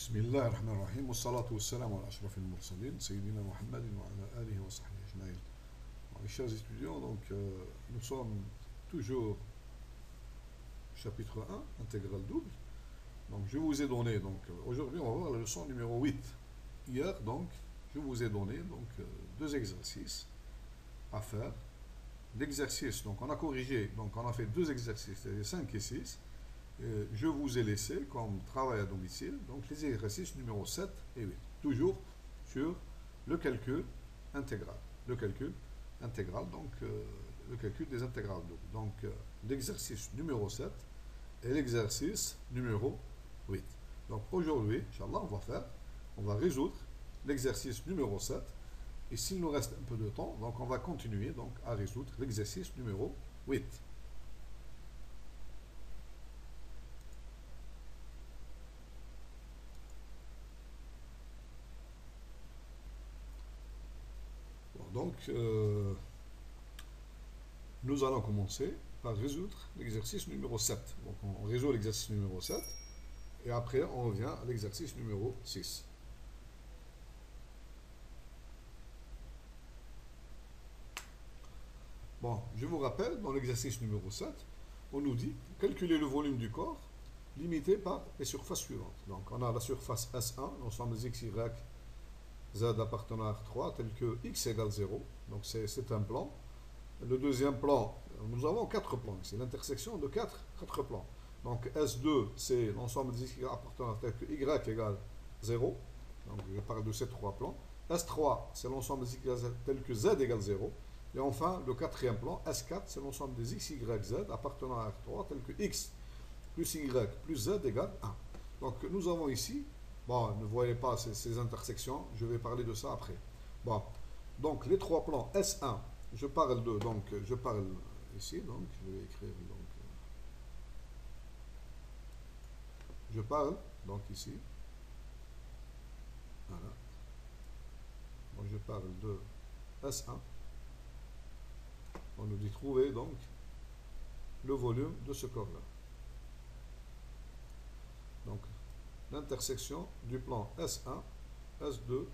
بسم الله الرحمن الرحيم والصلاة والسلام على أشرف المرسلين سيدنا محمد وعلى آله وصحبه أجمعين. Mes chers étudiants, nous sommes toujours au chapitre 1, intégrale double. Donc je vous ai donné, aujourd'hui on va voir la leçon numéro 8. Hier, je vous ai donné deux exercices à faire. L'exercice, on a corrigé, on a fait deux exercices, c'est-à-dire 5 et 6. Je vous ai laissé comme travail à domicile, les exercices numéro 7 et 8. Toujours sur le calcul intégral. Le calcul intégral, le calcul des intégrales doubles. L'exercice numéro 7 et l'exercice numéro 8. Donc aujourd'hui, Inch'Allah, on va résoudre l'exercice numéro 7. Et s'il nous reste un peu de temps, on va continuer à résoudre l'exercice numéro 8. Nous allons commencer par résoudre l'exercice numéro 7. On résout l'exercice numéro 7 et après on revient à l'exercice numéro 6. Je vous rappelle, dans l'exercice numéro 7, on nous dit calculer le volume du corps limité par les surfaces suivantes. Donc on a la surface S1, l'ensemble des x, y, z appartenant à R3, tel que x égale 0. Donc c'est un plan. Le deuxième plan, nous avons 4 plans. C'est l'intersection de 4 plans. Donc S2, c'est l'ensemble des x appartenant tel que y égale 0. Donc je parle de ces 3 plans. S3, c'est l'ensemble des x tel que z égale 0. Et enfin, le quatrième plan, S4, c'est l'ensemble des x, y, z appartenant à R3, tel que x plus y plus z égale 1. Donc nous avons ici, ne voyez pas ces intersections, je vais parler de ça après. Donc les 3 plans S1, je parle ici, je vais écrire, je parle, ici, voilà. Je parle de S1. On nous dit trouver le volume de ce corps-là. Donc, l'intersection du plan S1, S2,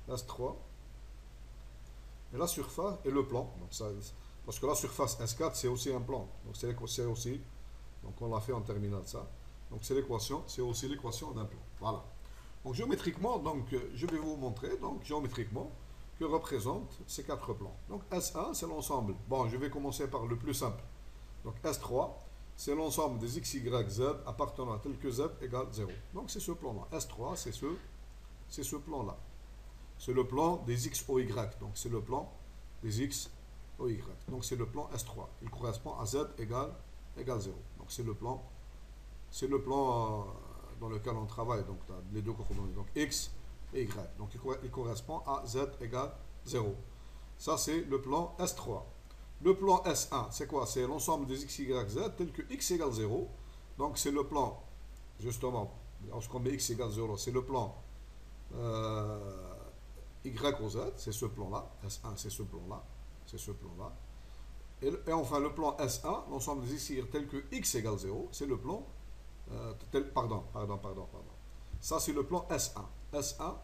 S3, et la surface et le plan. Parce que la surface S4, c'est aussi un plan. On l'a fait en terminale ça. Donc c'est aussi l'équation d'un plan. Voilà. Donc géométriquement, je vais vous montrer, géométriquement, que représentent ces 4 plans. Donc S1, c'est l'ensemble. Je vais commencer par le plus simple. Donc S3, c'est l'ensemble des x, y, z appartenant à tel que z égale 0. Donc c'est ce plan-là. S3, c'est ce plan-là. C'est le plan des x au y. Donc c'est le plan des x au y. Donc c'est le plan S3. Il correspond à z égale 0. Donc c'est le plan dans lequel on travaille, les deux coordonnées, x et y. Donc il correspond à z égale 0. Ça c'est le plan S3. Le plan S1, c'est quoi? C'est l'ensemble des x, y, z tel que x égale 0. Donc c'est le plan, justement, lorsqu'on met x égale 0, c'est le plan y au z, c'est ce plan-là. S1, c'est ce plan-là. C'est ce plan-là. Et enfin, le plan S1, l'ensemble des x, y tel que x égale 0, c'est le plan pardon. Ça, c'est le plan S1. S1,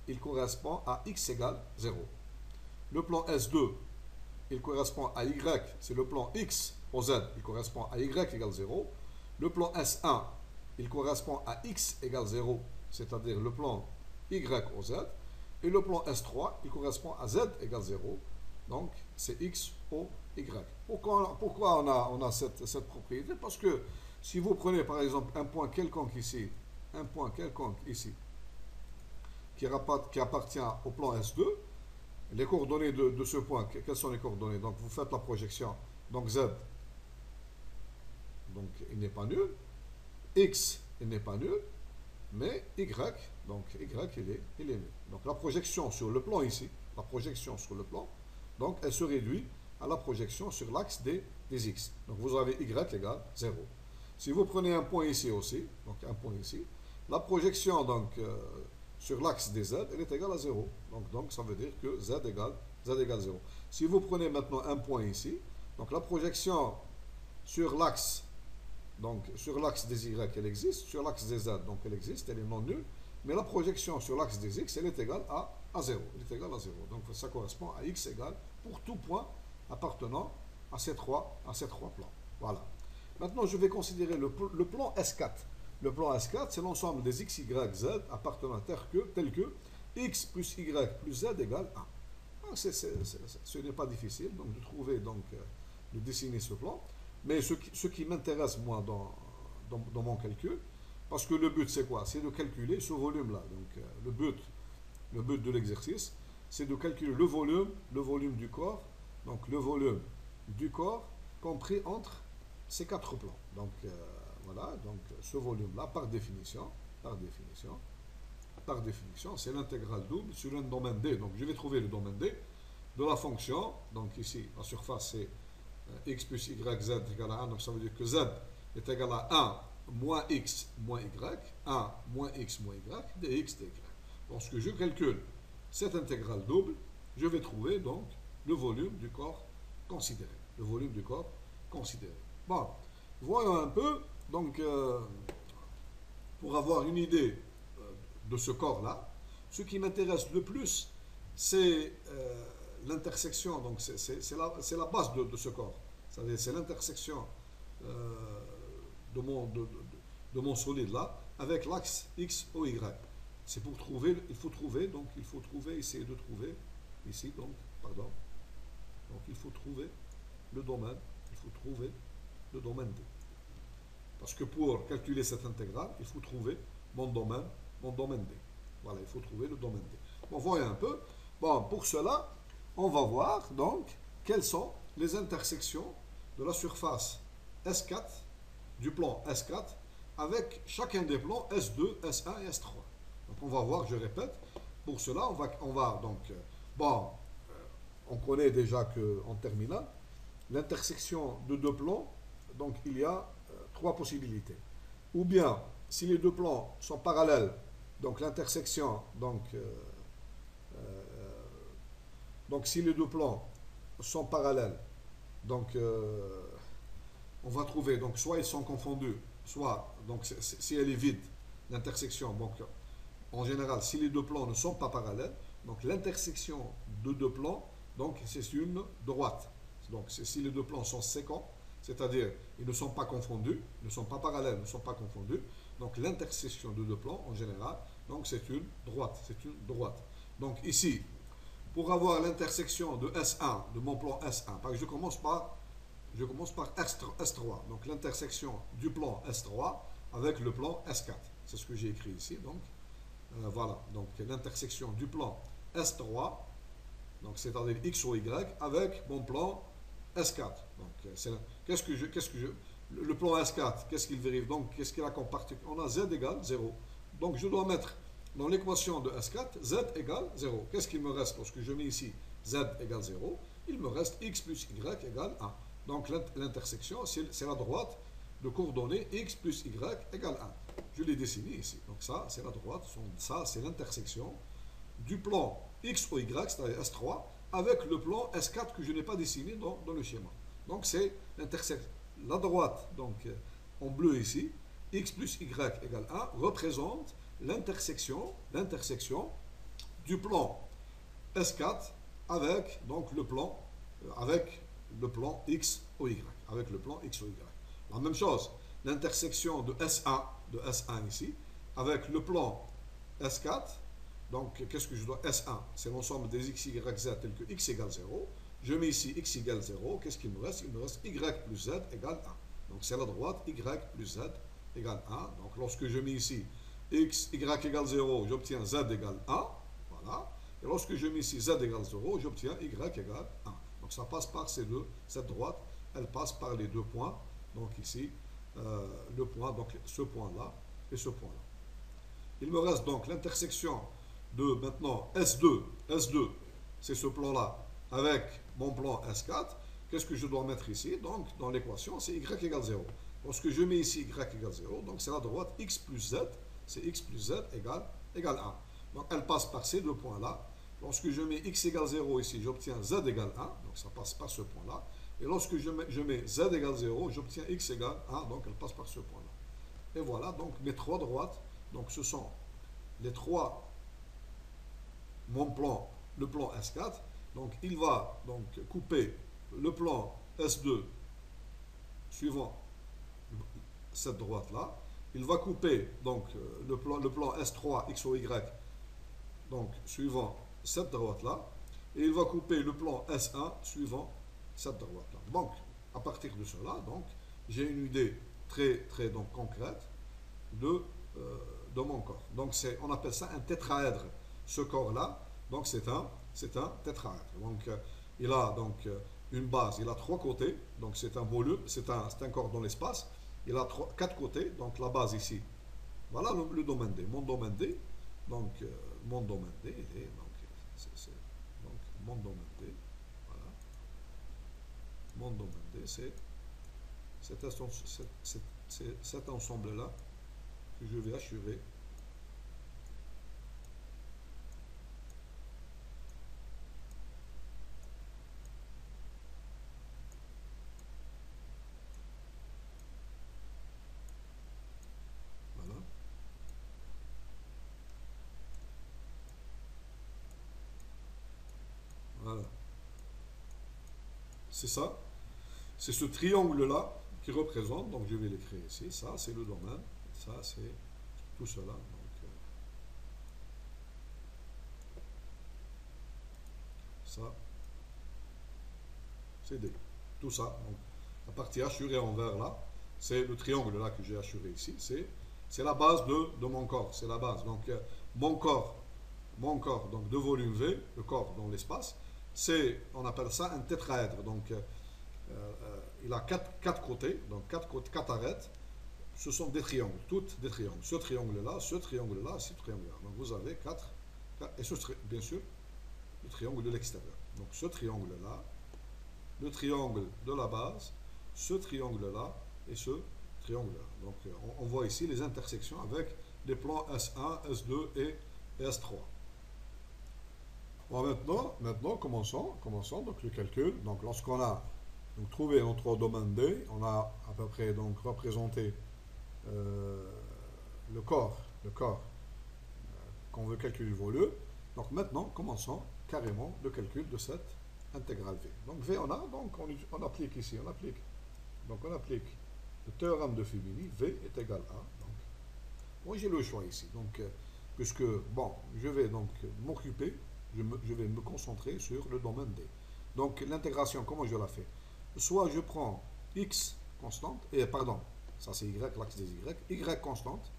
il correspond à x égale 0. Le plan S2, il correspond à y, c'est le plan x au z, il correspond à y égale 0. Le plan S1, il correspond à x égale 0, c'est-à-dire le plan y au z. Et le plan S3, il correspond à z égale 0. Donc, c'est x au y. Pourquoi on a cette propriété? Parce que si vous prenez par exemple un point quelconque ici, qui appartient au plan S2, les coordonnées de ce point, quelles sont les coordonnées? Donc vous faites la projection, Z, il n'est pas nul, X, il n'est pas nul, mais Y, Y, il est nul. Donc la projection sur le plan ici, elle se réduit à la projection sur l'axe des X. Donc vous avez Y égale 0. Si vous prenez un point ici aussi, la projection sur l'axe des Z, elle est égale à 0. Donc ça veut dire que Z égale 0. Si vous prenez maintenant un point ici, donc la projection sur l'axe, donc sur l'axe des y, elle existe, sur l'axe des z, donc elle existe, elle est non nulle, mais la projection sur l'axe des x, elle est égale à 0. Elle est égale à 0. Donc ça correspond à x égale pour tout point appartenant à ces trois plans. Voilà. Maintenant, je vais considérer le plan S4. Le plan S4, c'est l'ensemble des x, y, z appartenant tel que x plus y plus z égale 1. Alors, ce n'est pas difficile donc, de trouver, donc, de dessiner ce plan. Mais ce qui m'intéresse, moi, dans mon calcul, parce que le but, c'est quoi? C'est de calculer ce volume-là. Donc, le but de l'exercice, c'est de calculer le volume du corps, donc le volume du corps compris entre ces quatre plans. Donc, voilà, donc ce volume-là, par définition, c'est l'intégrale double sur un domaine D. Donc, je vais trouver le domaine D de la fonction. Donc, ici, la surface, c'est x plus y, z égale à 1. Donc, ça veut dire que z est égal à 1 moins x moins y, 1 moins x moins y, dx, dy. Lorsque je calcule cette intégrale double, je vais trouver donc le volume du corps considéré. Le volume du corps considéré. Bon, voyons un peu, donc, pour avoir une idée de ce corps-là, ce qui m'intéresse le plus, c'est l'intersection, donc c'est la base de ce corps. C'est l'intersection de mon solide là, avec l'axe X, O, Y. C'est pour trouver, il faut trouver, essayer de trouver, ici, donc, pardon. Donc, il faut trouver le domaine, D. Parce que pour calculer cette intégrale, il faut trouver mon domaine D. Voilà, il faut trouver le domaine D. Bon, voyons un peu. Bon, pour cela, on va voir, donc, quelles sont les intersections de la surface S4, du plan S4, avec chacun des plans S2, S1 et S3. Donc on va voir, je répète, pour cela on va donc, bon, on connaît déjà qu'en terminale, l'intersection de deux plans, donc il y a trois possibilités. Ou bien, si les deux plans sont parallèles, donc l'intersection, donc si les deux plans sont parallèles, donc on va trouver, donc soit ils sont confondus, soit, donc si elle est vide, l'intersection, donc en général, si les deux plans ne sont pas parallèles, donc l'intersection de deux plans, donc c'est une droite. Donc si les deux plans sont séquents, c'est-à-dire ils ne sont pas confondus, ne sont pas parallèles, ne sont pas confondus, donc l'intersection de deux plans, en général, donc c'est une droite. Donc ici, pour avoir l'intersection de S1, de mon plan S1, parce que je commence par S3, donc l'intersection du plan S3 avec le plan S4. C'est ce que j'ai écrit ici, donc voilà, donc l'intersection du plan S3, donc c'est-à-dire X ou Y, avec mon plan S4. Donc le plan S4, qu'est-ce qu'il vérifie? Donc qu'est-ce qu'il a comme particule? On a Z égale 0. Donc je dois mettre dans l'équation de S4, Z égale 0. Qu'est-ce qu'il me reste lorsque je mets ici Z égale 0? Il me reste X plus Y égale 1. Donc l'intersection, c'est la droite de coordonnées X plus Y égale 1. Je l'ai dessiné ici. Donc ça, c'est la droite. Ça, c'est l'intersection du plan X ou Y, c'est-à-dire S3, avec le plan S4 que je n'ai pas dessiné dans le schéma. Donc c'est l'intersection. La droite, donc en bleu ici, X plus Y égale 1, représente l'intersection du plan S4 avec donc le plan X ou Y. Avec le plan X ou Y. La même chose, l'intersection de S1 ici, avec le plan S4. Donc, qu'est-ce que je dois? S1, c'est l'ensemble des x, y, z tel que x égale 0. Je mets ici x égale 0. Qu'est-ce qu'il me reste? Il me reste y plus z égale 1. Donc, c'est la droite y plus z égale 1. Donc, lorsque je mets ici x, y égale 0, j'obtiens z égale 1. Voilà. Et lorsque je mets ici z égale 0, j'obtiens y égale 1. Donc, ça passe par ces deux. Cette droite, elle passe par les deux points. Donc, ici, le point, donc ce point-là et ce point-là. Il me reste donc l'intersection de maintenant S2, c'est ce plan-là, avec mon plan S4. Qu'est-ce que je dois mettre ici? Donc, dans l'équation, c'est Y égale 0. Lorsque je mets ici Y égale 0, donc c'est la droite X plus Z, c'est X plus Z égale 1. Donc, elle passe par ces deux points-là. Lorsque je mets X égale 0 ici, j'obtiens Z égale 1, donc ça passe par ce point-là. Et lorsque je mets z égale 0, j'obtiens x égale 1, donc elle passe par ce point-là. Et voilà, donc mes trois droites, donc ce sont les trois, mon plan, le plan S4, donc il va donc couper le plan S2 suivant cette droite-là, il va couper donc le plan S3 X, Y, donc suivant cette droite-là, et il va couper le plan S1 suivant cette droite-là. Donc, à partir de cela, donc, j'ai une idée très donc, concrète de, de mon corps. Donc, on appelle ça un tétraèdre. Ce corps-là, donc c'est un tétraèdre. Donc, il a donc une base, il a trois côtés, donc c'est un volume, c'est un corps dans l'espace. Il a quatre côtés, donc la base ici. Voilà le domaine D. Mon domaine D, donc mon domaine D, il est donc mon domaine D. Voilà. Mon domaine D, c'est cet ensemble-là que je vais assurer. Voilà. Voilà. C'est ça. C'est ce triangle-là qui représente, donc je vais l'écrire ici. Ça, c'est le domaine. Ça, c'est tout cela. Donc, ça, c'est D. Tout ça. Donc, la partie assurée en vert là, c'est le triangle là que j'ai assuré ici. C'est la base de mon corps. C'est la base. Donc, mon corps, donc de volume V, le corps dans l'espace, on appelle ça un tétraèdre. Donc, il a quatre côtés, donc quatre arêtes. Ce sont des triangles, toutes des triangles. Ce triangle-là, ce triangle-là, ce triangle-là. Donc vous avez quatre et bien sûr, le triangle de l'extérieur. Donc ce triangle-là, le triangle de la base, ce triangle-là et ce triangle-là. Donc on voit ici les intersections avec les plans S1, S2 et S3. Bon, maintenant commençons donc le calcul. Donc lorsqu'on a donc, trouvé notre domaine D, on a à peu près donc représenté le corps qu'on veut calculer le volume. Donc maintenant, commençons carrément le calcul de cette intégrale V. Donc V, donc on applique ici, on applique le théorème de Fibini, V est égal à. Donc, moi j'ai le choix ici. Donc, puisque, bon, je vais donc m'occuper, je vais me concentrer sur le domaine D. Donc l'intégration, comment je la fais? Soit je prends X constante, et pardon, ça c'est Y, l'axe des Y constante,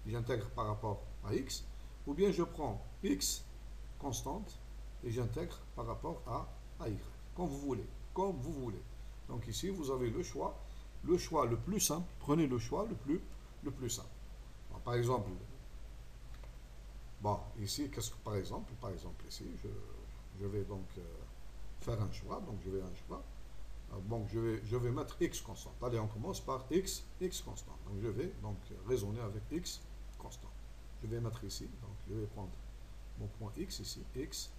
j'intègre par rapport à X, ou bien je prends X constante et j'intègre par rapport à Y, comme vous voulez. Donc ici, vous avez le choix le plus simple, prenez le choix le plus simple. Bon, par exemple, ici, par exemple, ici, je vais donc faire un choix, donc je vais un choix. Donc je vais mettre x constante. Allez, on commence par x constante. Donc je vais donc raisonner avec x constante. Je vais mettre ici, donc je vais prendre mon point x ici, x.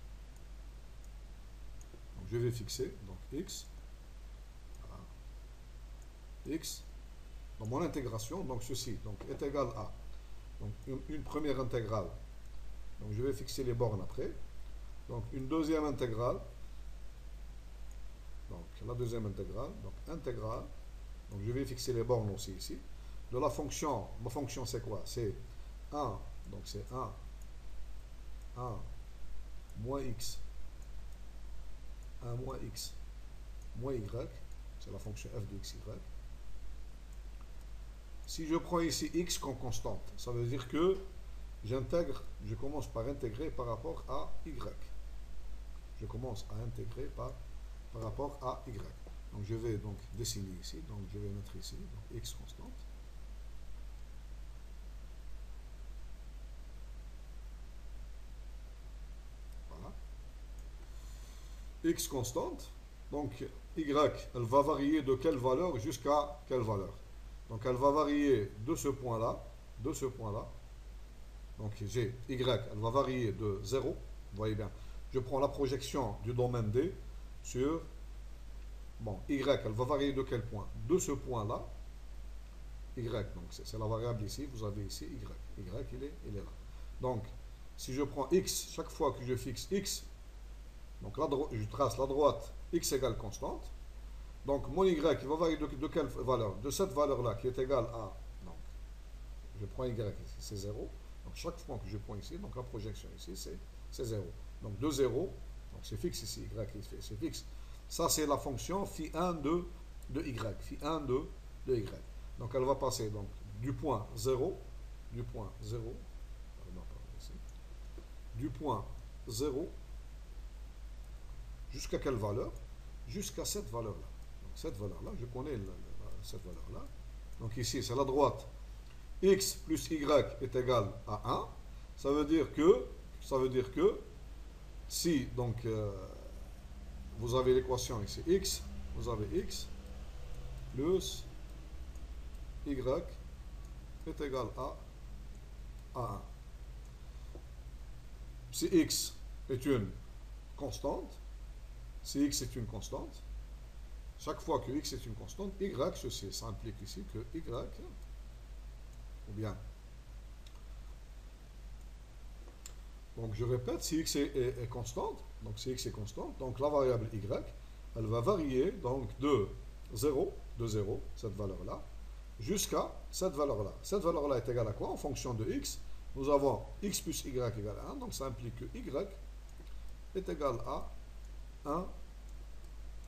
Donc je vais fixer, donc x, voilà, x. Dans mon intégration, donc ceci donc, est égal à donc une première intégrale. Donc je vais fixer les bornes après. Donc une deuxième intégrale. Donc la deuxième intégrale, donc je vais fixer les bornes aussi ici. De la fonction, ma fonction c'est quoi? C'est 1, donc c'est 1 moins x, 1 moins x, moins y, c'est la fonction f de x, y. Si je prends ici x comme constante, ça veut dire que je commence par intégrer par rapport à y. Je commence à intégrer par rapport à y. Donc je vais donc dessiner ici, donc je vais mettre ici donc x constante. Voilà. X constante, donc y, elle va varier de quelle valeur jusqu'à quelle valeur. Donc elle va varier de ce point-là, donc j'ai y, elle va varier de 0, vous voyez bien. Je prends la projection du domaine D sur Bon, y, elle va varier de quel point? De ce point-là, y, donc c'est la variable ici, vous avez ici y. Y, il est là. Donc, si je prends x, chaque fois que je fixe x, donc là, je trace la droite, x égale constante. Donc, mon y, il va varier de quelle valeur? De cette valeur-là, qui est égale à, donc, je prends y ici, c'est 0. Donc, chaque fois que je prends ici, donc la projection ici, c'est 0. Donc, de 0, donc c'est fixe ici, y, c'est fixe. Ça, c'est la fonction phi1 de y, phi1 de y. Donc, elle va passer donc, du point 0, du point 0, pardon, ici, du point 0 jusqu'à quelle valeur? Jusqu'à cette valeur-là. Donc, cette valeur-là, je connais cette valeur-là. Donc, ici, c'est la droite. X plus Y est égal à 1. Ça veut dire que si, donc, vous avez l'équation ici, X, vous avez X plus Y est égal à 1. Si X est une constante, si X est une constante, chaque fois que X est une constante, Y, ceci, ça implique ici que Y, ou bien, donc je répète, si X est constante, donc si X est constante, donc la variable Y, elle va varier donc de 0, cette valeur-là, jusqu'à cette valeur-là. Cette valeur-là est égale à quoi? En fonction de X, nous avons X plus Y égale à 1, donc ça implique que Y est égal à 1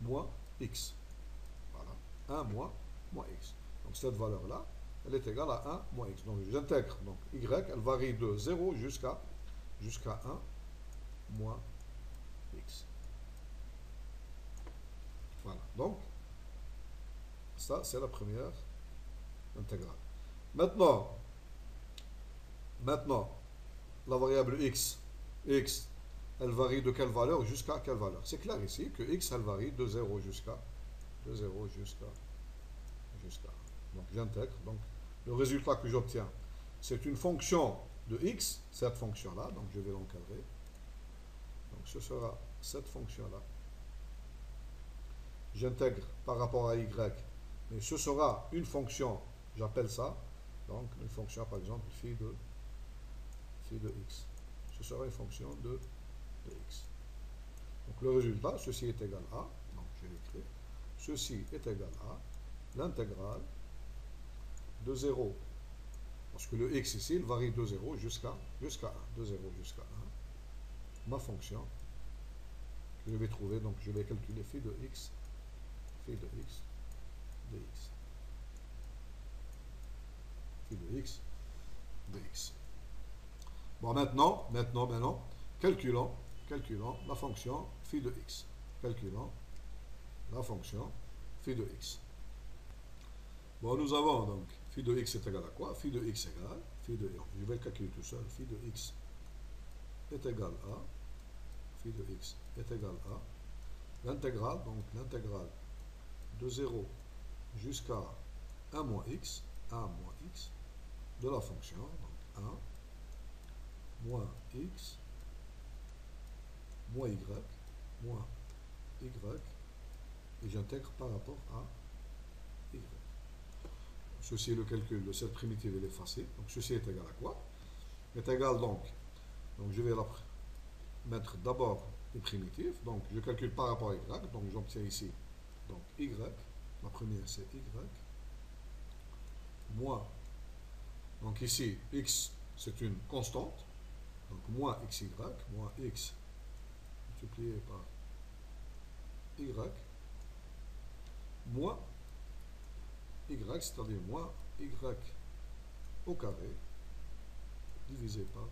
moins X. Voilà, 1 moins X. Donc cette valeur-là, elle est égale à 1 moins X. Donc j'intègre, donc Y, elle varie de 0 jusqu'à 1 moins X. Voilà, donc ça c'est la première intégrale. Maintenant, la variable X, elle varie de quelle valeur jusqu'à quelle valeur? C'est clair ici que X, elle varie de 0 jusqu'à 1. Donc j'intègre. Donc le résultat que j'obtiens, c'est une fonction de X, cette fonction-là. Donc je vais l'encadrer. Donc ce sera cette fonction-là. J'intègre par rapport à Y, mais ce sera une fonction, j'appelle ça, donc une fonction par exemple phi de X. Ce sera une fonction de X. Donc le résultat, ceci est égal à, donc je vais écrire, ceci est égal à l'intégrale de 0, parce que le X ici, il varie de 0 jusqu'à 1, de 0 jusqu'à 1, ma fonction, que je vais trouver, donc je vais calculer phi de X dx. Phi de X dx. Bon, maintenant, calculons la fonction phi de X. Calculons la fonction phi de X. Bon, nous avons donc phi de X est égal à quoi? Phi de X égale, je vais le calculer tout seul, phi de X est égal à, phi de X est égal à l'intégrale, donc l'intégrale de 0 jusqu'à 1 moins X, de la fonction, donc 1 moins X moins Y, et j'intègre par rapport à Y. Ceci est le calcul de cette primitive, elle est facile. Donc ceci est égal à quoi? Est égal donc je vais mettre d'abord les primitives. Donc je calcule par rapport à Y. Donc j'obtiens ici donc Y. La première c'est Y. Moins. Donc ici X c'est une constante. Donc moins XY. Moins X multiplié par Y. Moins Y, c'est-à-dire moins Y au carré divisé par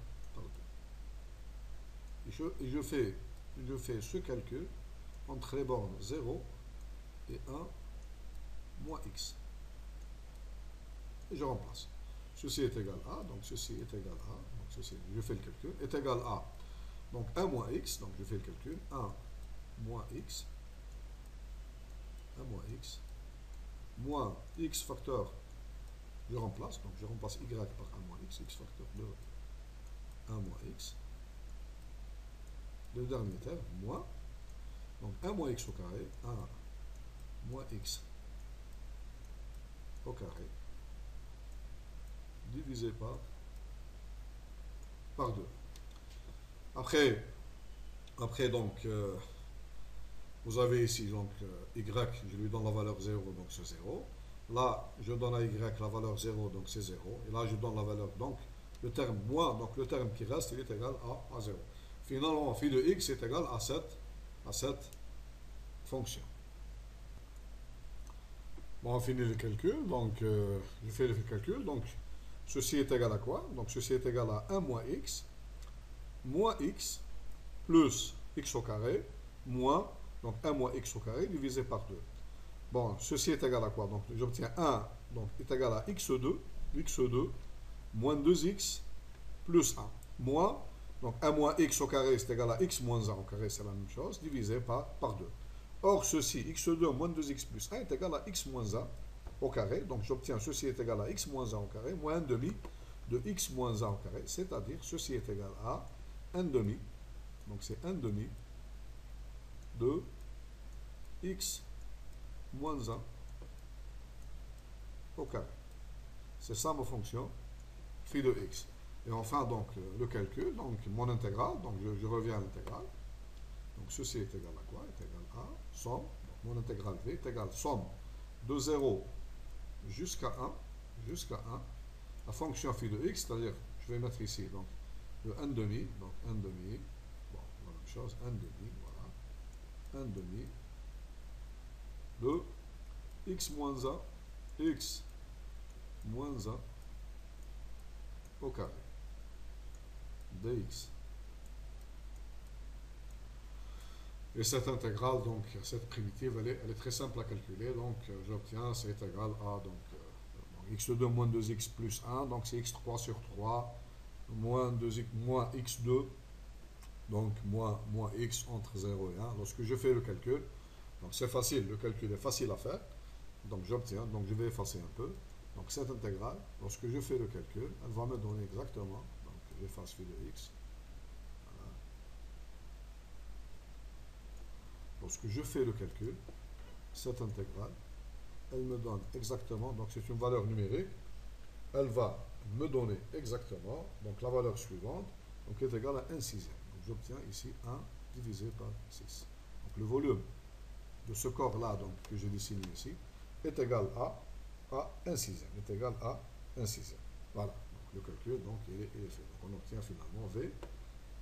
2. Et je fais ce calcul entre les bornes 0 et 1 moins X. Et je remplace. Ceci est égal à, donc ceci est égal à, donc ceci, je fais le calcul, est égal à, donc 1 moins X, donc je fais le calcul, 1 moins X, moins X facteur, je remplace, donc je remplace Y par 1 moins X facteur de 1 moins X, le dernier terme, moins, donc 1 moins X au carré, 1 moins x au carré divisé par 2. Après donc, vous avez ici donc y, je lui donne la valeur 0, donc c'est 0. Là, je donne à y la valeur 0, donc c'est 0. Et là, je donne la valeur, donc le terme moins, donc le terme qui reste, il est égal à 0. Finalement, phi de x est égal à cette fonction. Bon, on finit le calcul, donc je fais le calcul, donc ceci est égal à quoi? Donc ceci est égal à 1 moins x plus x au carré, moins, donc 1 moins x au carré divisé par 2. Bon, ceci est égal à quoi? Donc j'obtiens 1, donc est égal à x2 moins 2x plus 1, moins, donc 1 moins x au carré c'est égal à x moins 1 au carré, c'est la même chose, divisé par 2. Or, ceci, x2 moins 2x plus 1 est égal à x moins 1 au carré. Donc, j'obtiens ceci est égal à x moins 1 au carré, moins 1 demi de x moins 1 au carré. C'est-à-dire, ceci est égal à 1 demi. Donc, c'est 1 demi de x moins 1 au carré. C'est ça ma fonction phi de x. Et enfin, donc, le calcul, donc mon intégrale, donc je reviens à l'intégrale. Donc, ceci est égal à quoi? Est égal à somme, donc mon intégrale v est égal à somme de 0 jusqu'à 1, la fonction phi de x, c'est-à-dire, je vais mettre ici, donc, le 1 demi, donc 1 demi, bon, la même chose, 1 demi, voilà, 1 demi de x moins 1 au carré, dx. Et cette intégrale, donc cette primitive, elle est très simple à calculer. Donc j'obtiens, c'est égal à donc, x2 moins 2x plus 1, donc c'est x3 sur 3, moins, 2x, moins x2, donc moins x entre 0 et 1. Lorsque je fais le calcul, donc c'est facile, le calcul est facile à faire. Donc j'obtiens, donc je vais effacer un peu. Donc cette intégrale, lorsque je fais le calcul, elle va me donner exactement, donc j'efface phi de x. Lorsque je fais le calcul, cette intégrale, elle me donne exactement, donc c'est une valeur numérique, elle va me donner exactement, donc la valeur suivante, donc est égale à 1 sixième. Donc j'obtiens ici 1 divisé par 6. Donc le volume de ce corps-là, donc que j'ai dessiné ici, est égal à 1 sixième, est égal à 1 sixième. Voilà, donc le calcul, donc il est fait. Donc on obtient finalement V,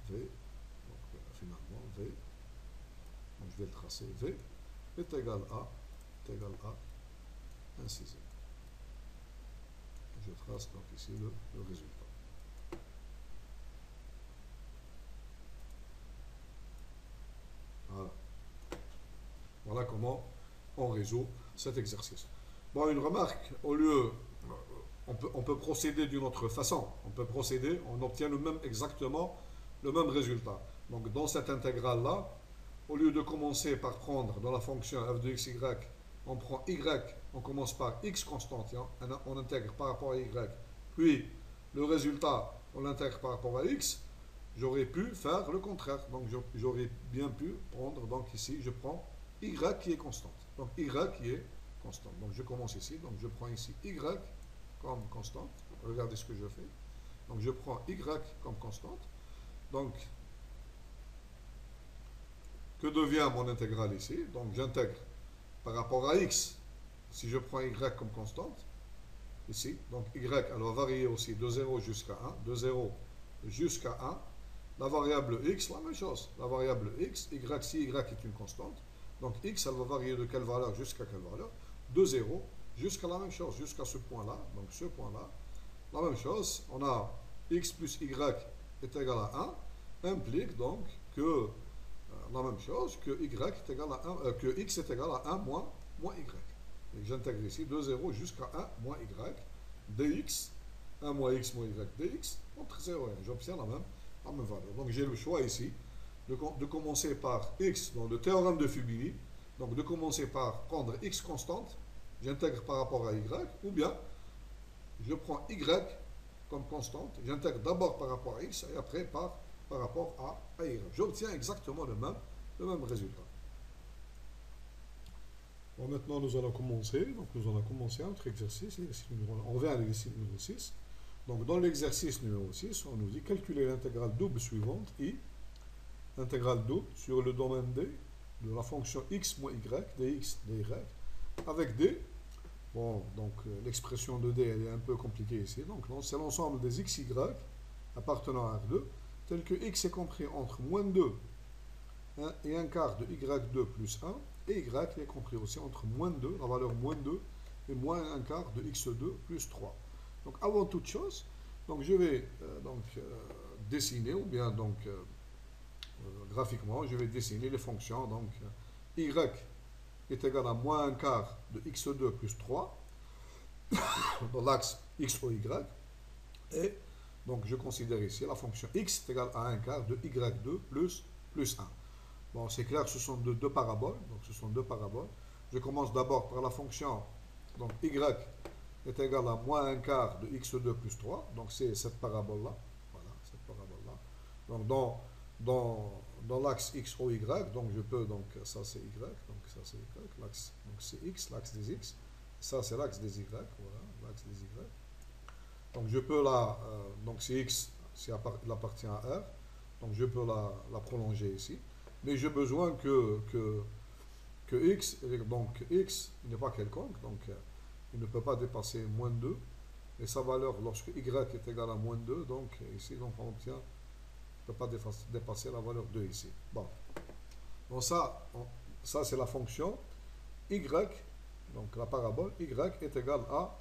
donc finalement V, donc je vais le tracer, V est égal à 1 sixième. Je trace donc ici le résultat. Voilà. Voilà comment on résout cet exercice. Bon, une remarque, au lieu, on peut procéder d'une autre façon. On peut procéder, on obtient exactement le même résultat. Donc dans cette intégrale-là, au lieu de commencer par prendre dans la fonction f de xy, on prend y, on commence par x constante, on intègre par rapport à y, puis le résultat, on l'intègre par rapport à x, j'aurais pu faire le contraire. Donc j'aurais bien pu prendre, donc ici, je prends y qui est constante. Donc y qui est constante. Donc je commence ici, donc je prends ici y comme constante. Regardez ce que je fais. Donc je prends y comme constante. Donc, que devient mon intégrale ici? Donc j'intègre par rapport à x, si je prends y comme constante, ici, donc y, elle va varier aussi de 0 jusqu'à 1, de 0 jusqu'à 1. La variable x, la même chose. La variable x, si y est une constante, donc x, elle va varier de quelle valeur jusqu'à quelle valeur? De 0 jusqu'à la même chose, jusqu'à ce point-là. Donc ce point-là, la même chose, on a x plus y est égal à 1, implique donc que la même chose, que y est égal à 1, que x est égal à 1 moins y. Et j'intègre ici de 0 jusqu'à 1 moins y, dx, 1 moins x moins y dx, entre 0 et 1. J'obtiens la même valeur. Donc j'ai le choix ici de commencer par x dans le théorème de Fubini, donc de commencer par prendre x constante, j'intègre par rapport à y, ou bien je prends y comme constante, j'intègre d'abord par rapport à x et après par rapport à y. J'obtiens exactement le même résultat. Bon, maintenant, nous allons commencer. Donc, nous allons commencer notre exercice. On revient à l'exercice numéro 6. Donc, dans l'exercice numéro 6, on nous dit calculer l'intégrale double suivante, i, intégrale double sur le domaine D de la fonction x moins y, dx, dy, avec d. Bon, donc l'expression de d, elle est un peu compliquée ici. Donc, c'est l'ensemble des xy appartenant à R2, tel que x est compris entre moins 2 et un quart de y2 plus 1, et y est compris aussi entre moins 2, la valeur moins 2, et moins un quart de x2 plus 3. Donc avant toute chose, donc je vais dessiner, ou bien graphiquement, je vais dessiner les fonctions. Donc y est égal à moins un quart de x2 plus 3 dans l'axe x ou y, et donc je considère ici la fonction x est égale à un quart de y2 plus 1. Bon, c'est clair que ce sont deux paraboles. Donc, ce sont deux paraboles. Je commence d'abord par la fonction. Donc, y est égal à moins un quart de x2 plus 3. Donc, c'est cette parabole-là. Voilà, cette parabole-là. Donc, dans l'axe x ou y, donc je peux, donc ça c'est y, donc ça c'est y, l'axe, donc c'est x, l'axe des x. Ça c'est l'axe des y, voilà, l'axe des y. Donc, je peux donc c'est x, il appartient à R. Donc, je peux la prolonger ici. Mais j'ai besoin que x, donc x n'est pas quelconque, donc il ne peut pas dépasser moins 2. Et sa valeur, lorsque y est égal à moins 2, donc ici, donc on obtient, ne peut pas dépasser la valeur 2 ici. Bon. Donc ça c'est la fonction y, donc la parabole, y est égal à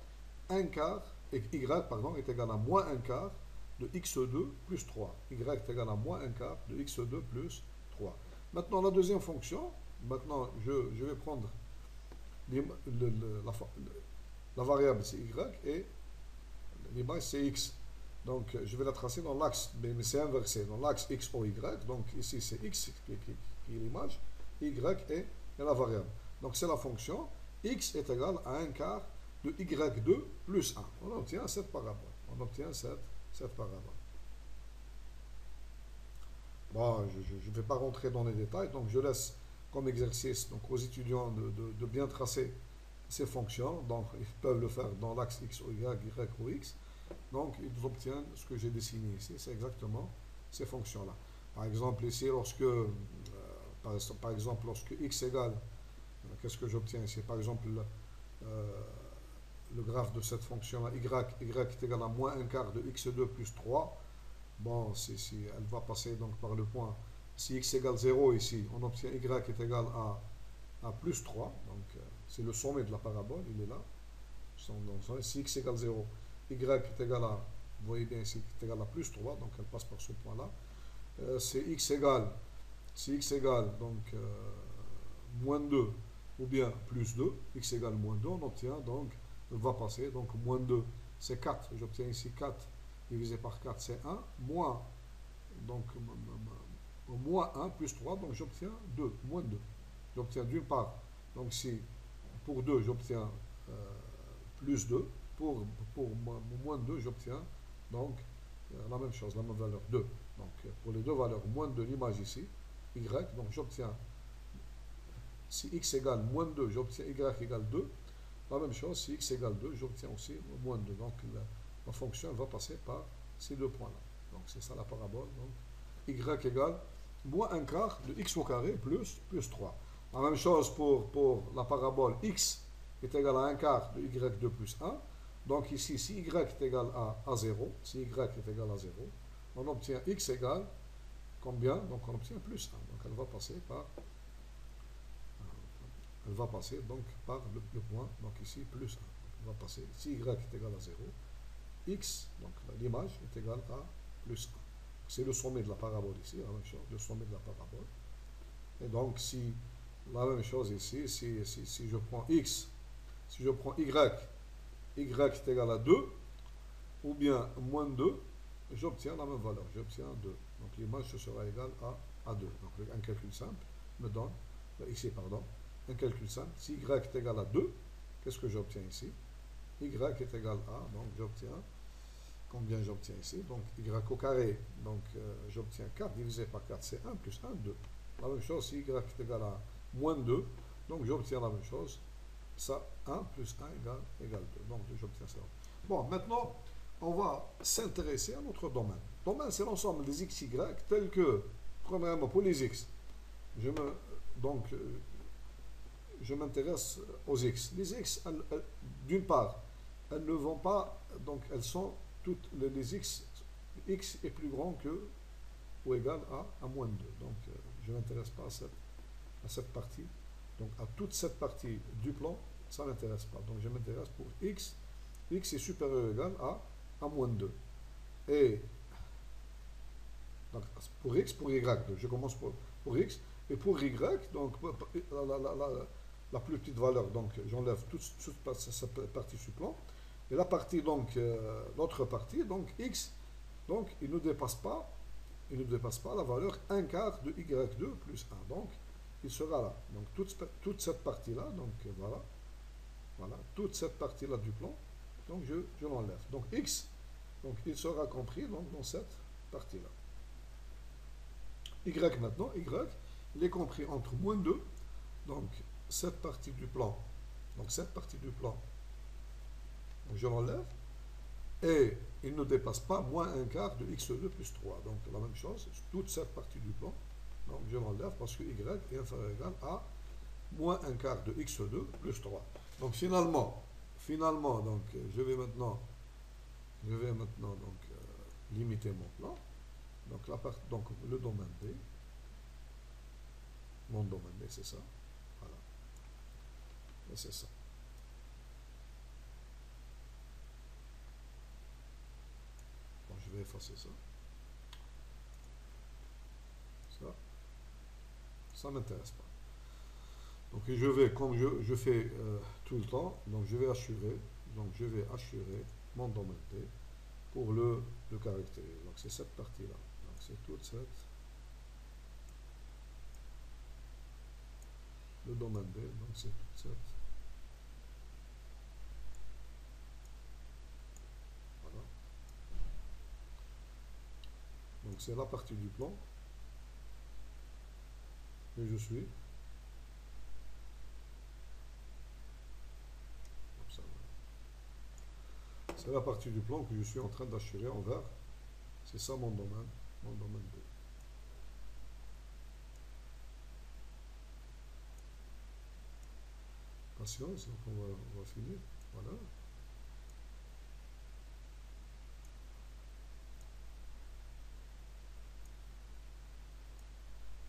1 quart, et y, pardon, est égal à moins 1 quart de x2 plus 3. Y est égal à moins 1 quart de x2 plus 3. Maintenant, la deuxième fonction, maintenant je vais prendre la variable c'est y et l'image c'est x. Donc je vais la tracer dans l'axe, mais c'est inversé, dans l'axe x ou y. Donc ici c'est x qui est l'image, y est la variable. Donc c'est la fonction x est égal à 1 quart de y2 plus 1. On obtient cette parabole. On obtient cette parabole. Bon, je ne vais pas rentrer dans les détails, donc je laisse comme exercice donc, aux étudiants de bien tracer ces fonctions. Donc, ils peuvent le faire dans l'axe x ou y, y ou x. Donc, ils obtiennent ce que j'ai dessiné ici. C'est exactement ces fonctions-là. Par exemple, ici, lorsque x égale, qu'est-ce que j'obtiens ici? Par exemple, le graphe de cette fonction-là, y est égal à moins un quart de x2 plus 3. Bon, si elle va passer donc par le point, si x égale 0 ici, on obtient y est égal à plus 3. Donc, c'est le sommet de la parabole, il est là. Si x égale 0, y est égal à, vous voyez bien ici, est égal à plus 3, donc elle passe par ce point-là. Si x égale donc moins 2 ou bien plus 2, x égale moins 2, on obtient donc, elle va passer, donc moins 2, c'est 4, j'obtiens ici 4 divisé par 4, c'est 1, moins, donc, moins 1 plus 3, donc j'obtiens 2, moins 2. J'obtiens d'une part, donc si pour 2, j'obtiens plus 2, pour moins 2, j'obtiens donc la même chose, la même valeur 2. Donc pour les deux valeurs, moins 2, l'image ici, y, donc j'obtiens, si x égale moins 2, j'obtiens y égale 2. La même chose, si x égale 2, j'obtiens aussi moins 2. Donc la fonction va passer par ces deux points-là. Donc c'est ça la parabole. Donc y égale moins un quart de x au carré plus 3. La même chose pour la parabole x est égal à un quart de y2 plus 1. Donc ici, si y est égal à 0, si y est égal à 0, on obtient x égale combien? Donc on obtient plus 1. Donc elle va passer donc par le point, donc ici plus 1. On va passer, si y est égal à 0, x, donc l'image est égale à plus 1. C'est le sommet de la parabole ici, la même chose, le sommet de la parabole. Et donc, si la même chose ici, si je prends x, si je prends y est égal à 2, ou bien moins 2, j'obtiens la même valeur, j'obtiens 2. Donc l'image ce sera égale à 2. Donc un calcul simple me donne, ici pardon, un calcul simple, si y est égal à 2, qu'est-ce que j'obtiens ici? Y est égal à, donc j'obtiens, combien j'obtiens ici? Donc y au carré, donc j'obtiens 4 divisé par 4, c'est 1 plus 1, 2. La même chose, si y est égal à moins 2, donc j'obtiens la même chose, ça, 1 plus 1 égale 2. Donc j'obtiens ça. Bon, maintenant, on va s'intéresser à notre domaine. Domaine, c'est l'ensemble des x, y, tels que, premièrement, pour les x, je me, donc, je m'intéresse aux x. Les x, d'une part, elles ne vont pas, donc elles sont toutes, les x, x est plus grand que ou égal à moins 2. Donc, je ne m'intéresse pas à cette partie. Donc, à toute cette partie du plan, ça ne m'intéresse pas. Donc, je m'intéresse pour x. X est supérieur ou égal à moins 2. Et donc, pour x, pour y. Donc, je commence pour x. Et pour y, donc, la plus petite valeur, donc, j'enlève toute cette partie sur plan. Et la partie, donc, l'autre partie, donc, x, donc, il ne dépasse pas la valeur 1 quart de y2 plus 1. Donc, il sera là. Donc, toute cette partie-là, donc, voilà, toute cette partie-là du plan, donc, je l'enlève. Donc, x, donc, il sera compris donc, dans cette partie-là. Y maintenant, y, il est compris entre moins 2, donc, cette partie du plan, donc, je l'enlève, et il ne dépasse pas moins 1 quart de x2 plus 3. Donc, la même chose, toute cette partie du plan, donc je l'enlève parce que y est inférieur ou égal à moins 1 quart de x2 plus 3. Donc, finalement, donc, je vais maintenant donc, limiter mon plan. Donc, le domaine D, mon domaine D, c'est ça. Voilà. Et c'est ça. Bon, je vais effacer ça. Ça ne m'intéresse pas. Donc, je vais, comme je fais tout le temps, donc je vais assurer mon domaine D pour le caractérise. Donc, c'est cette partie-là. Donc, c'est toute cette. Le domaine D, donc c'est toute cette. Voilà. Donc, c'est la partie du plan que je suis. C'est la partie du plan que je suis en train d'assurer en vert. C'est ça mon domaine D. Patience, donc on va finir. Voilà.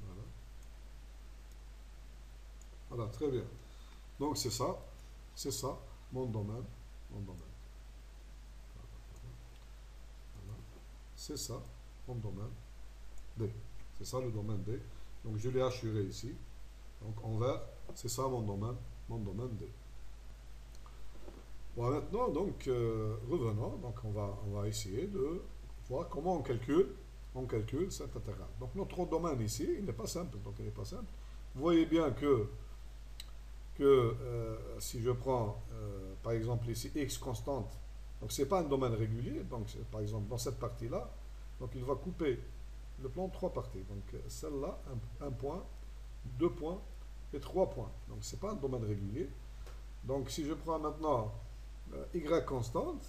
Voilà. Voilà, très bien. Donc c'est ça, mon domaine. Voilà. C'est ça, mon domaine D. C'est ça le domaine D. Donc je l'ai assuré ici. Donc en vert, c'est ça mon domaine D. Bon, maintenant, donc, revenons. Donc on va essayer de voir comment on calcule cette intégrale. Donc notre domaine ici, il n'est pas simple. Vous voyez bien que si je prends par exemple ici x constante, donc ce n'est pas un domaine régulier, donc par exemple dans cette partie-là, donc il va couper le plan en 3 parties. Donc celle-là, un point, 2 points et 3 points. Donc ce n'est pas un domaine régulier. Donc si je prends maintenant y constante,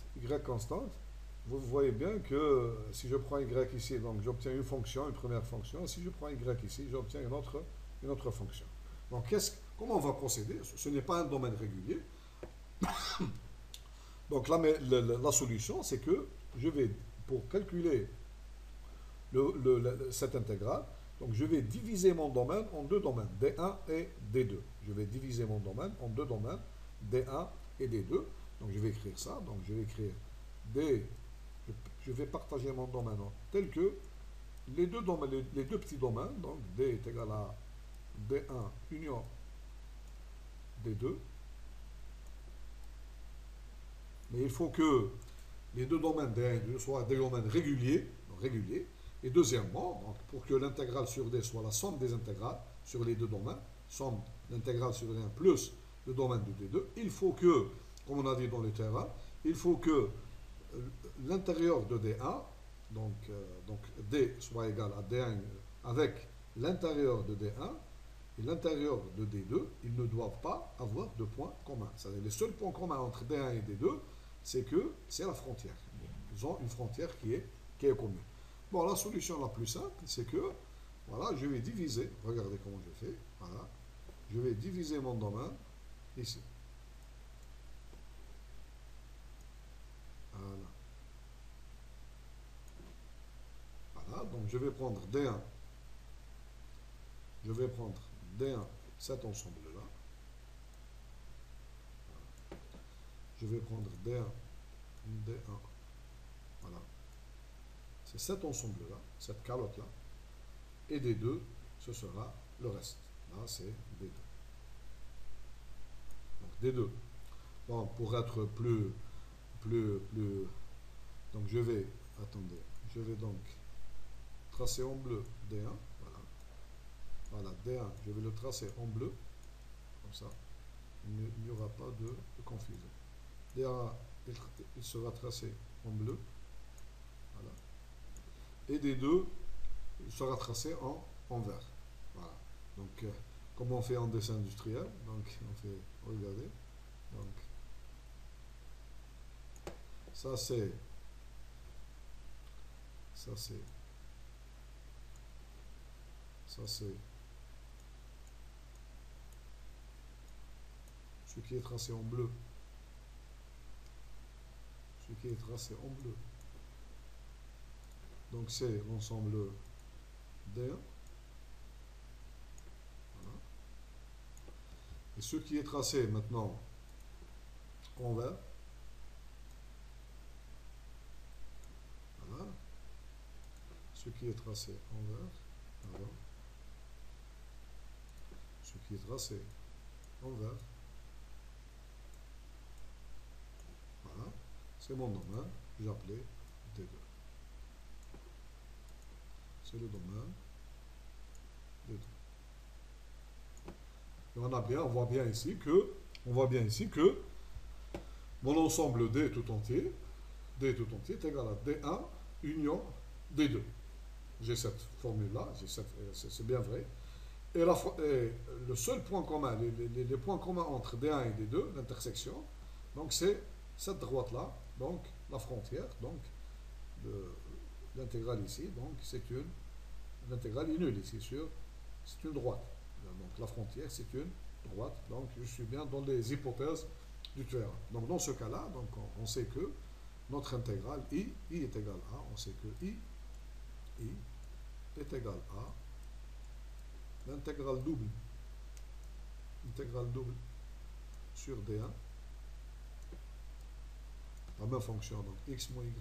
vous voyez bien que si je prends y ici, donc j'obtiens une première fonction. Si je prends y ici, j'obtiens une autre fonction. Donc comment on va procéder? Ce n'est pas un domaine régulier. Donc la solution, c'est que je vais, pour calculer cette intégrale, donc je vais diviser mon domaine en deux domaines, D1 et D2. Je vais diviser mon domaine en deux domaines, D1 et D2. Donc je vais écrire ça. Donc je vais écrire je vais partager mon domaine tel que les deux petits domaines, donc D est égal à D1 union D2. Mais il faut que les deux domaines D1 et D2 soient des domaines réguliers. Et deuxièmement, donc pour que l'intégrale sur D soit la somme des intégrales sur les deux domaines, somme l'intégrale sur D1 plus le domaine de D2, il faut que, comme on a dit dans le terrain, il faut que l'intérieur de D1, donc D soit égal à D1 avec l'intérieur de D1, Et l'intérieur de D2, ils ne doivent pas avoir de points communs. C'est-à-dire les seuls points communs entre D1 et D2, c'est que c'est la frontière. Ils ont une frontière qui est commune. Bon, la solution la plus simple, c'est que, voilà, je vais diviser, regardez comment je fais, voilà, je vais diviser mon domaine ici. Voilà. Voilà, donc je vais prendre D1, je vais prendre D1, cet ensemble-là. Je vais prendre D1, D1, voilà. C'est cet ensemble-là, cette calotte-là. Et D2, ce sera le reste. Là, c'est D2. Donc D2. Bon, pour être plus, donc je vais, attendez, je vais donc tracer en bleu D1, voilà. Voilà, D1, je vais le tracer en bleu, comme ça, il n'y aura pas de confusion. D1, il sera tracé en bleu, voilà. Et D2, il sera tracé en vert, voilà. Donc, comme on fait en dessin industriel, donc on fait, regardez, donc, ça c'est ce qui est tracé en bleu. Ce qui est tracé en bleu. Donc c'est l'ensemble D1. Voilà. Et ce qui est tracé maintenant en vert. Voilà. Ce qui est tracé en vert. Pardon. Ce qui est tracé en vert. Voilà. C'est mon domaine. J'ai appelé D2. C'est le domaine D2. Et on voit bien ici que mon ensemble D tout entier est égal à D1 union D2. J'ai cette formule-là, c'est bien vrai. Et le seul point commun, les points communs entre D1 et D2, l'intersection, donc c'est cette droite-là, donc la frontière, donc l'intégrale ici, donc c'est l'intégrale est nulle ici, c'est une droite. Donc la frontière, c'est une droite, donc je suis bien dans les hypothèses du théorème. Donc dans ce cas-là, donc on sait que notre intégrale I est égal à, on sait que I est égal à l'intégrale double sur D1, la même fonction, donc x moins y,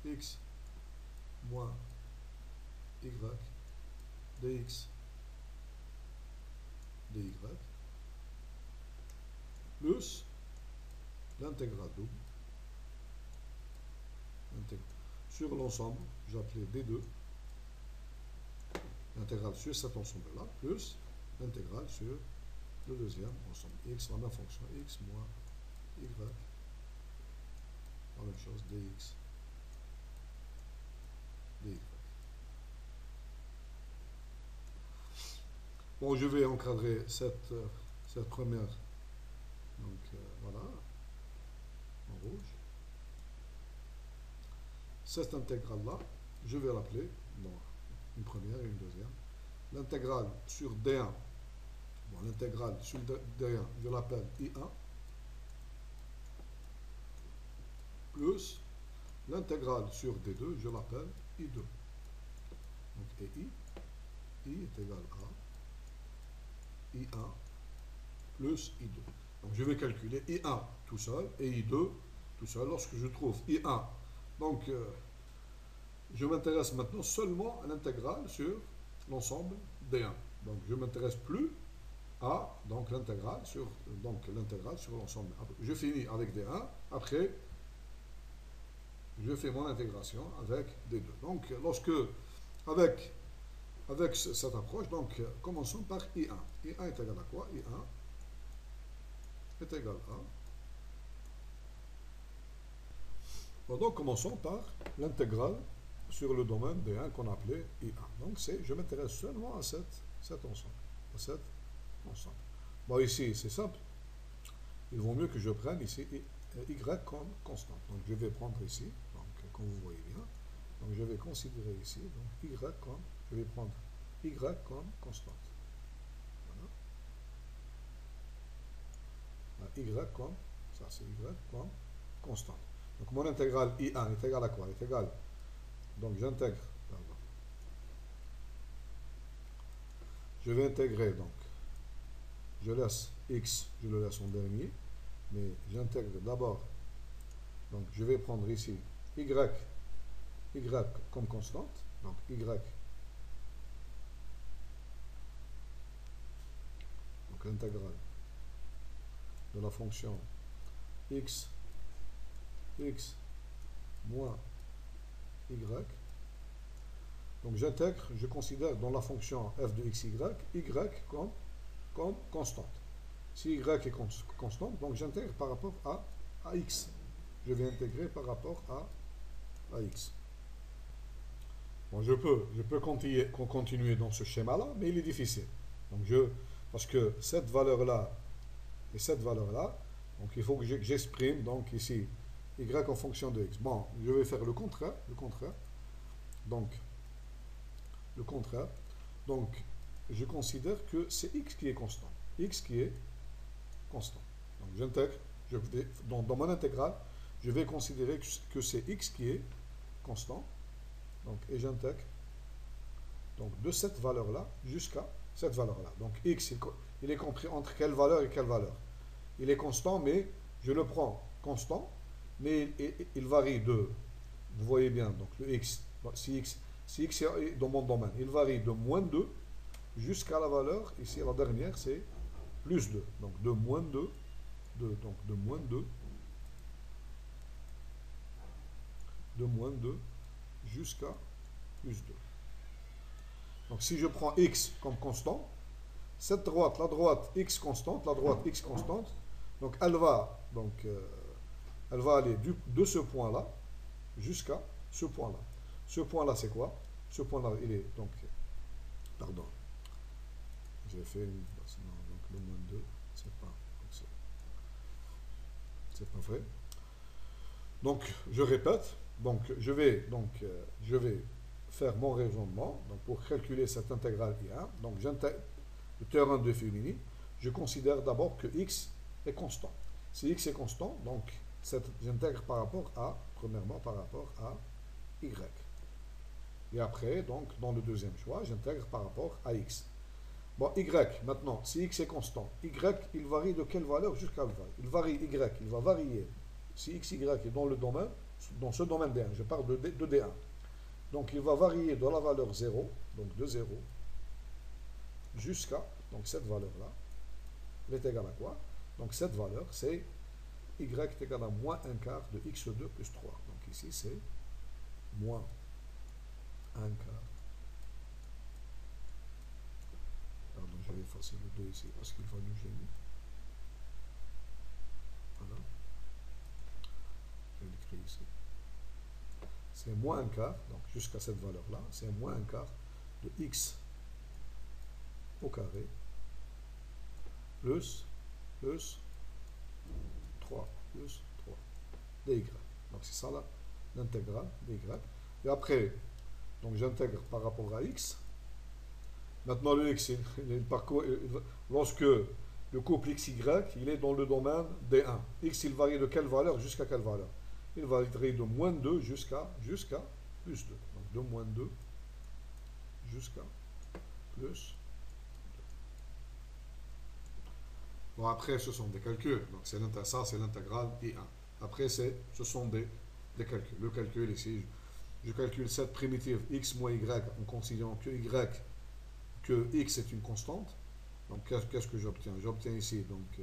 x moins y, dx, dy, plus l'intégrale double sur l'ensemble, j'ai appelé D2, l'intégrale sur cet ensemble-là, plus l'intégrale sur le deuxième ensemble. X, la même fonction, x moins y, la même chose, dx, dy. Bon, je vais encadrer cette première, donc voilà, en rouge. Cette intégrale-là, je vais l'appeler, bon, une première et une deuxième. L'intégrale sur D1, bon, l'intégrale sur D1, je l'appelle I1, plus l'intégrale sur D2, je l'appelle I2. Donc, et I est égal à I1 plus I2. Donc, je vais calculer I1 tout seul et I2 tout seul. Lorsque je trouve I1, donc, je m'intéresse maintenant seulement à l'intégrale sur l'ensemble D1. Donc, je ne m'intéresse plus à l'intégrale sur l'ensemble. Je finis avec D1. Après, je fais mon intégration avec D2. Donc, avec cette approche, donc, commençons par I1. I1 est égal à quoi? I1 est égal à... Bon, donc, commençons par l'intégrale sur le domaine D1 qu'on appelait I1. Donc, je m'intéresse seulement à cet ensemble. cette constante. Bon, ici, c'est simple. Il vaut mieux que je prenne ici y comme constante. Donc, je vais prendre ici, donc, comme vous voyez bien. Donc, je vais considérer ici, donc, y comme, je vais prendre y comme constante. Voilà. Y comme, ça c'est y comme constante. Donc, mon intégrale I1 est égale à quoi? Est égale, donc, j'intègre, pardon. Je vais intégrer, donc, je laisse x, je le laisse en dernier, mais j'intègre d'abord, donc je vais prendre ici y comme constante, donc y, donc l'intégrale de la fonction x moins y, donc j'intègre, je considère dans la fonction f de xy, y comme constante. Si y est constante, donc j'intègre par rapport à x. Je vais intégrer par rapport à x. Bon, je peux continuer dans ce schéma-là, mais il est difficile. Donc parce que cette valeur-là et cette valeur-là, donc il faut que j'exprime donc ici y en fonction de x. Bon, je vais faire le contraire. Donc, le contraire. Donc, je considère que c'est x qui est constant. X qui est constant. Donc, j'intègre, dans mon intégrale, je vais considérer que c'est x qui est constant. Donc, et j'intègre donc de cette valeur-là jusqu'à cette valeur-là. Donc, x, il est compris entre quelle valeur et quelle valeur. Il est constant, mais je le prends constant, mais il varie de, vous voyez bien, donc le x, si x est dans mon domaine, il varie de moins 2 jusqu'à la valeur, ici la dernière c'est plus 2, donc de moins 2, donc de moins 2, jusqu'à plus 2. Donc si je prends x comme constant, cette droite, la droite x constante, donc elle va aller de ce point-là jusqu'à ce point-là. Ce point-là, c'est quoi? Ce point-là, il est donc, pardon, j'ai fait une, donc le moins 2, c'est pas vrai. Donc, je répète, donc je vais faire mon raisonnement, donc pour calculer cette intégrale I1, donc j'intègre le théorème de Fubini, je considère d'abord que x est constant. Si x est constant, donc j'intègre premièrement par rapport à y. Et après, donc, dans le deuxième choix, j'intègre par rapport à x. Bon, y, maintenant, si x est constant, y, il varie de quelle valeur jusqu'à quelle valeur? Il varie, y, il va varier. Si x, y est dans le domaine, dans ce domaine D1, je parle de D1. Donc, il va varier de la valeur 0, donc de 0, jusqu'à, donc cette valeur-là, elle est égale à quoi? Donc, cette valeur, c'est y est égal à moins 1 quart de x2 plus 3. Donc, ici, c'est moins 1 quart. Pardon, je vais effacer le 2 ici parce qu'il va nous gêner. Voilà. Je vais l'écrire ici. C'est moins 1 quart, donc jusqu'à cette valeur-là, c'est moins 1 quart de x au carré plus 3 dy. Donc c'est ça là, l'intégrale dy. Et après, donc j'intègre par rapport à x. Maintenant le x, lorsque le couple xy, il est dans le domaine D1. X, il varie de quelle valeur jusqu'à quelle valeur? Il varie de moins 2 jusqu'à plus 2. Donc de moins 2 jusqu'à plus 2. Bon, après, ce sont des calculs. Donc ça, c'est l'intégrale I1. Après, ce sont des calculs. Le calcul ici, je calcule cette primitive x moins y en considérant que x est une constante. Donc, qu'est-ce que j'obtiens? J'obtiens ici, donc,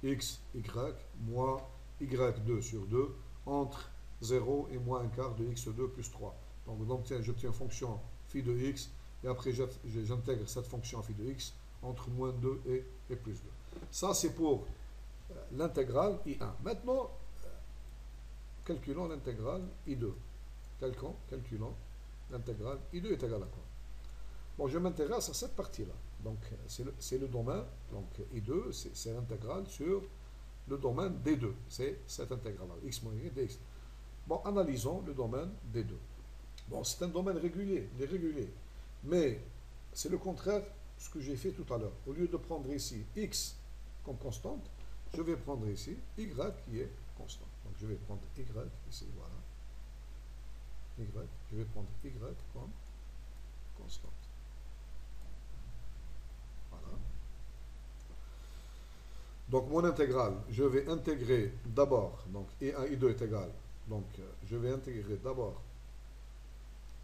x, y, moins y2 sur 2, entre 0 et moins 1 quart de x2 plus 3. Donc, j'obtiens fonction phi de x, et après, j'intègre cette fonction phi de x entre moins 2 et plus 2. Ça, c'est pour l'intégrale I1. Maintenant, calculons l'intégrale I2. Calculons l'intégrale I2 est égale à quoi? Bon, je m'intéresse à cette partie-là. Donc, c'est le domaine, donc I2, c'est l'intégrale sur le domaine D2. C'est cette intégrale-là, x moins y dx. Bon, analysons le domaine D2. Bon, c'est un domaine régulier, il est régulier. Mais c'est le contraire de ce que j'ai fait tout à l'heure. Au lieu de prendre ici x comme constante, je vais prendre ici y qui est constante. Donc je vais prendre y ici, voilà. Je vais prendre y comme constante. Voilà. Donc mon intégrale, je vais intégrer d'abord, donc I1, I2 est égal. Donc je vais intégrer d'abord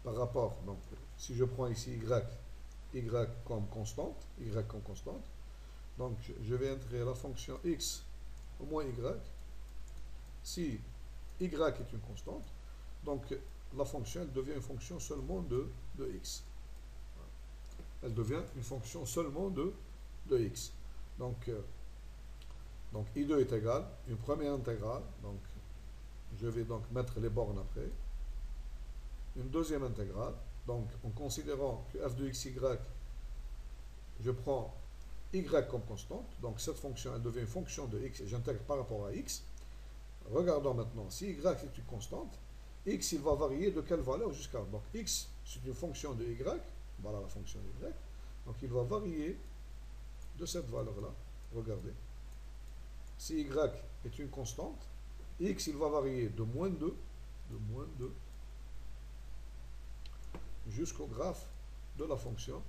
par rapport, donc si je prends ici y comme constante, donc je vais intégrer la fonction x au moins y, si y est une constante, donc la fonction elle devient une fonction seulement de x. Elle devient une fonction seulement de x. Donc I2 est égal, une première intégrale, donc je vais donc mettre les bornes après, une deuxième intégrale, donc en considérant que f de xy, je prends y comme constante, donc cette fonction elle devient une fonction de x et j'intègre par rapport à x. Regardons maintenant, si y est une constante, x il va varier de quelle valeur jusqu'à. Donc x c'est une fonction de y, voilà la fonction y, donc il va varier de cette valeur-là. Regardez, si y est une constante, x il va varier de moins 2 jusqu'au graphe de la fonction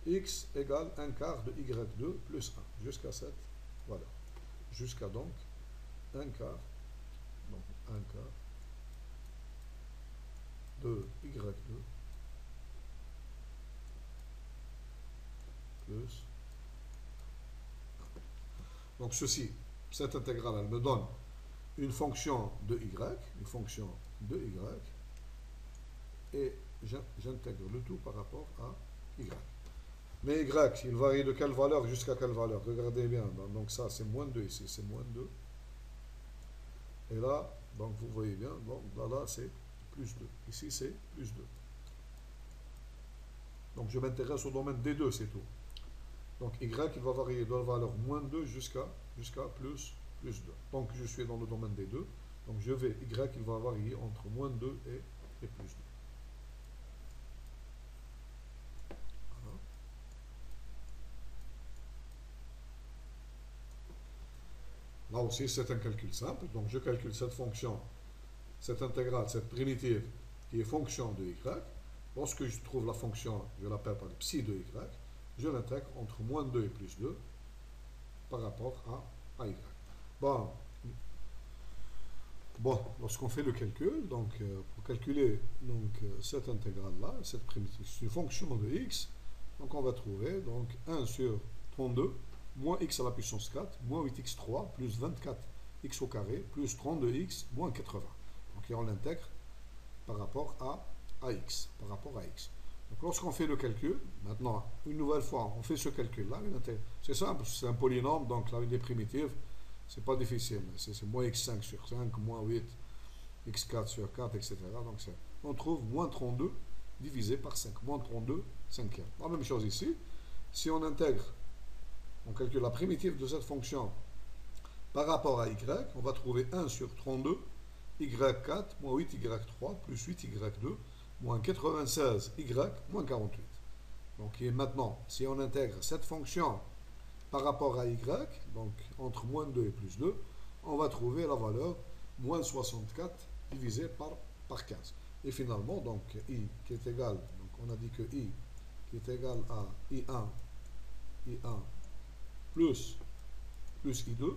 x égale 1 quart de y2 plus 1, jusqu'à cette valeur. Jusqu'à donc 1 quart, donc 1 quart de y2 plus 1. Donc ceci, cette intégrale, elle me donne une fonction de y, et j'intègre le tout par rapport à y. Mais y, il varie de quelle valeur jusqu'à quelle valeur? Regardez bien, donc ça c'est moins 2 ici, c'est moins 2. Et là, donc vous voyez bien, bon, là c'est plus 2. Ici c'est plus 2. Donc je m'intéresse au domaine D2, c'est tout. Donc y, il va varier de la valeur moins 2 jusqu'à plus 2. Donc je suis dans le domaine D2. Donc je vais, y, il va varier entre moins 2 et plus 2. Là aussi, c'est un calcul simple. Donc, je calcule cette fonction, cette intégrale, cette primitive qui est fonction de y. Lorsque je trouve la fonction, je l'appelle par psi de y, je l'intègre entre moins 2 et plus 2 par rapport à y. Bon, lorsqu'on fait le calcul, donc pour calculer cette intégrale-là, cette primitive, c'est une fonction de x, donc on va trouver donc 1 sur 32 moins x à la puissance 4, moins 8x3, plus 24x au carré, plus 32x, moins 80. Donc et on l'intègre par rapport à x. Donc lorsqu'on fait le calcul, maintenant, une nouvelle fois, on fait ce calcul-là, c'est simple, c'est un polynôme, donc là, il est primitive, c'est pas difficile, c'est moins x5 sur 5, moins 8, x4 sur 4, etc. Donc on trouve moins 32 divisé par 5, moins 32 cinquième. La même chose ici, si on intègre, on calcule la primitive de cette fonction par rapport à y, on va trouver 1 sur 32, y4, moins 8y3, plus 8y2, moins 96y, moins 48. Donc et maintenant, si on intègre cette fonction par rapport à y, donc entre moins 2 et plus 2, on va trouver la valeur moins 64 divisé par 15. Et finalement, donc i qui est égal, donc on a dit que i qui est égal à i1 plus I2,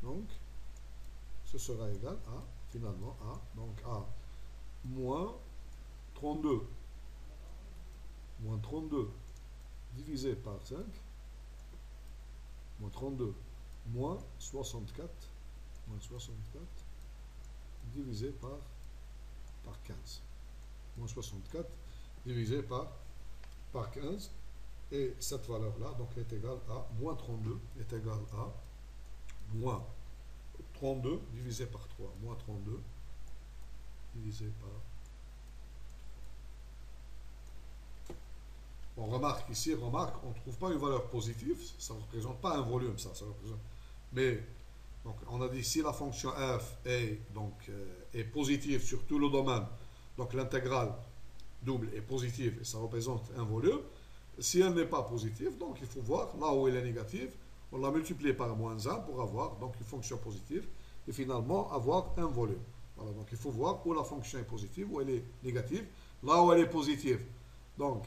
donc ce sera égal à, finalement, à moins 32 divisé par 5, moins 32 moins 64 divisé par 15, moins 64 divisé par 15. Et cette valeur-là, donc, est égale à moins 32, est égale à moins 32 divisé par 3. Moins 32 divisé par On remarque ici, remarque, on ne trouve pas une valeur positive, ça ne représente pas un volume, ça représente. Mais donc, on a dit si la fonction f est positive sur tout le domaine, donc l'intégrale double est positive et ça représente un volume. Si elle n'est pas positive, donc il faut voir là où elle est négative, on la multiplie par moins 1 pour avoir donc une fonction positive et finalement avoir un volume. Voilà, donc il faut voir où la fonction est positive, où elle est négative. Là où elle est positive, donc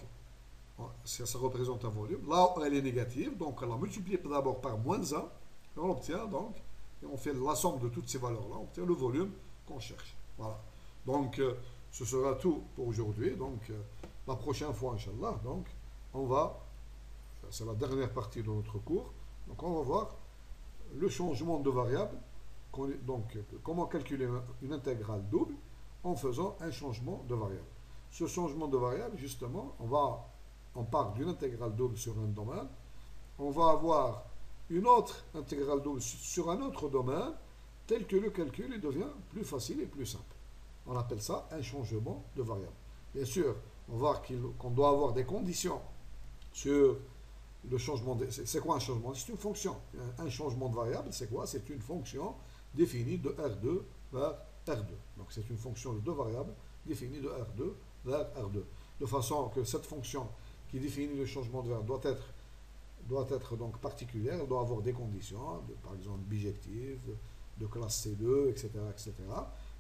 ça représente un volume. Là où elle est négative, donc on la multiplie d'abord par moins 1 et on obtient donc, et on fait la somme de toutes ces valeurs-là, on obtient le volume qu'on cherche. Voilà. Donc ce sera tout pour aujourd'hui. Donc la prochaine fois, Inch'Allah, donc on va, c'est la dernière partie de notre cours, donc on va voir le changement de variable, donc comment calculer une intégrale double en faisant un changement de variable. Ce changement de variable, justement, on part d'une intégrale double sur un domaine, on va avoir une autre intégrale double sur un autre domaine, tel que le calcul il devient plus facile et plus simple. On appelle ça un changement de variable. Bien sûr, on va voir qu'on doit avoir des conditions sur le changement de... C'est quoi un changement? C'est une fonction. Un changement de variable, c'est quoi? C'est une fonction définie de R2 vers R2. Donc c'est une fonction de deux variables définie de R2 vers R2. De façon que cette fonction qui définit le changement de variable doit être donc particulière, elle doit avoir des conditions, par exemple bijective, de classe C2, etc., etc.,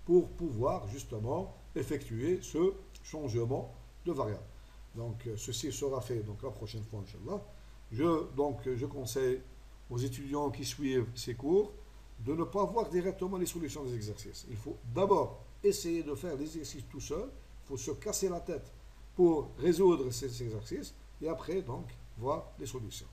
pour pouvoir justement effectuer ce changement de variable. Donc ceci sera fait donc la prochaine fois, Inch'Allah. Je conseille aux étudiants qui suivent ces cours de ne pas voir directement les solutions des exercices. Il faut d'abord essayer de faire les exercices tout seul, il faut se casser la tête pour résoudre ces exercices et après donc voir les solutions.